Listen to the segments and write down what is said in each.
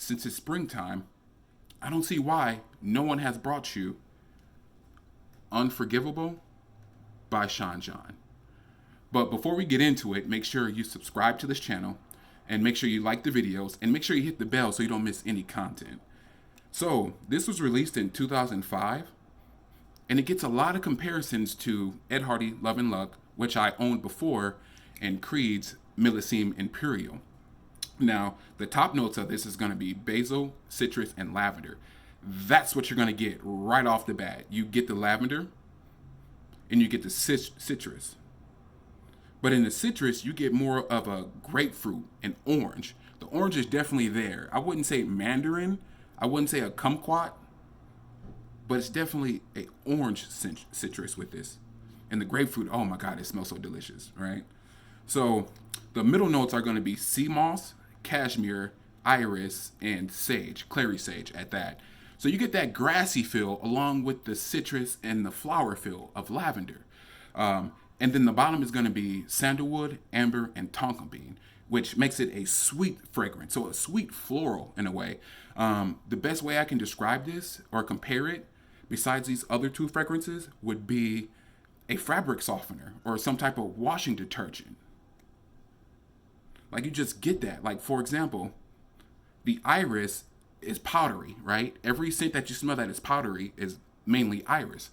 since it's springtime, I don't see why no one has brought you Unforgivable by Sean Jean. But before we get into it, make sure you subscribe to this channel and make sure you like the videos and make sure you hit the bell so you don't miss any content. So this was released in 2005 and it gets a lot of comparisons to Ed Hardy Love and Luck, which I owned before, and Creed's Millisime Imperial. Now, the top notes of this is going to be basil, citrus, and lavender. That's what you're going to get right off the bat. You get the lavender and you get the citrus. But in the citrus, you get more of a grapefruit and orange. The orange is definitely there. I wouldn't say mandarin. I wouldn't say a kumquat. But it's definitely an orange citrus with this. And the grapefruit, oh my God, it smells so delicious, right? So the middle notes are going to be sea moss, cashmere, iris, and sage, clary sage at that. So you get that grassy feel along with the citrus and the flower feel of lavender. And then the bottom is going to be sandalwood, amber, and tonka bean, which makes it a sweet fragrance. So a sweet floral in a way. The best way I can describe this or compare it, besides these other two fragrances, would be a fabric softener or some type of washing detergent. Like you just get that. Like for example, the iris is powdery, right? Every scent that you smell that is powdery is mainly iris.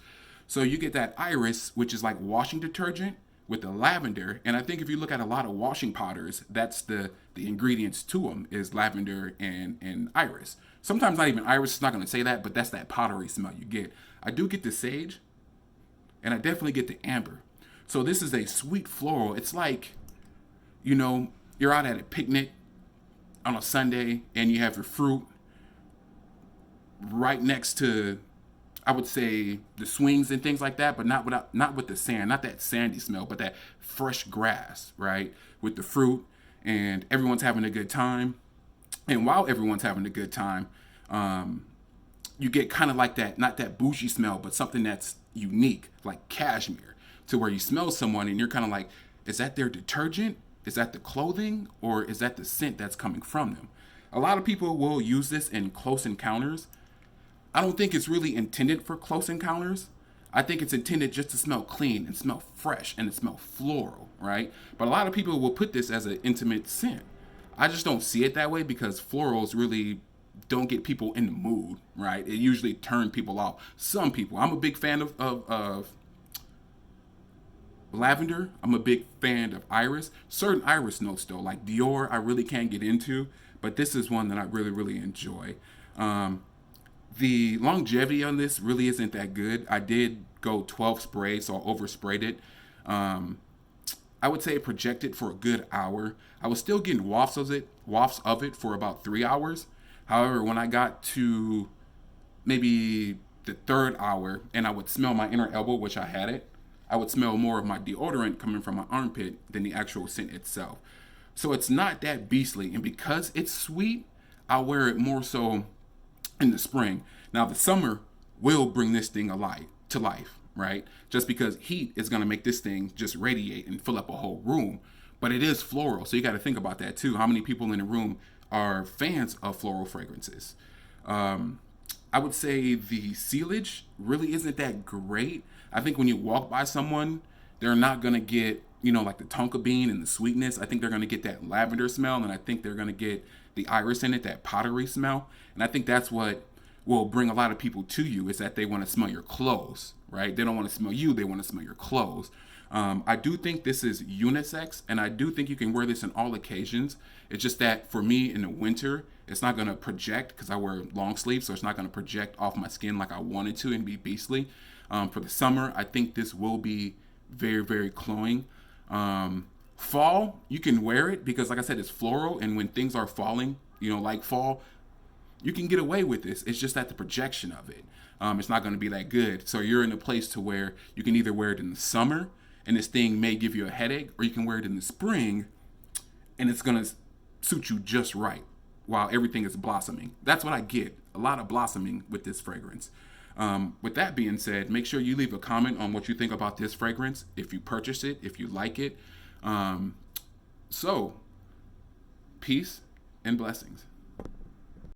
So you get that iris, which is like washing detergent with the lavender. And I think if you look at a lot of washing powders, that's the ingredients to them is lavender and iris. Sometimes not even iris, it's not going to say that, but that's that powdery smell you get. I do get the sage and I definitely get the amber. So this is a sweet floral. It's like, you know, you're out at a picnic on a Sunday and you have your fruit right next to, I would say, the swings and things like that, but not with the sand, not that sandy smell, but that fresh grass, right? With the fruit, and everyone's having a good time. And while everyone's having a good time, you get kind of like that, not that bougie smell, but something that's unique, like cashmere, to where you smell someone and you're kind of like, is that their detergent? Is that the clothing? Or is that the scent that's coming from them? A lot of people will use this in close encounters. I don't think it's really intended for close encounters. I think it's intended just to smell clean and smell fresh and it smell floral, right? But a lot of people will put this as an intimate scent. I just don't see it that way because florals really don't get people in the mood, right? It usually turns people off. Some people. I'm a big fan of lavender. I'm a big fan of iris. Certain iris notes though, like Dior, I really can't get into, but this is one that I really, really enjoy. The longevity on this really isn't that good. I did go 12 sprays, so I oversprayed it. I would say it projected for a good hour. I was still getting wafts of it for about 3 hours. However, when I got to maybe the third hour and I would smell my inner elbow, which I had it, I would smell more of my deodorant coming from my armpit than the actual scent itself. So it's not that beastly. And because it's sweet, I'll wear it more so in the spring. Now the summer will bring this thing to life, right? Just because heat is going to make this thing just radiate and fill up a whole room. But it is floral, so you got to think about that too. How many people in the room are fans of floral fragrances? I would say the sealage really isn't that great. I think when you walk by someone, they're not going to get, you know, like the tonka bean and the sweetness. I think they're going to get that lavender smell, and I think they're going to get the iris in it, that powdery smell. And I think that's what will bring a lot of people to you, is that they want to smell your clothes, right? They don't want to smell you, they want to smell your clothes. I do think this is unisex, and I do think you can wear this in all occasions. It's just that for me in the winter, it's not going to project because I wear long sleeves, so it's not going to project off my skin like I wanted to and be beastly. For the summer, I think this will be very, very cloying. Fall, you can wear it because, like I said, it's floral, and when things are falling, you know, like fall, you can get away with this. It's just that the projection of it, it's not going to be that good. So you're in a place to where you can either wear it in the summer, and this thing may give you a headache, or you can wear it in the spring, and it's going to suit you just right while everything is blossoming. That's what I get, a lot of blossoming with this fragrance. With that being said, make sure you leave a comment on what you think about this fragrance, if you purchase it, if you like it. So, peace and blessings.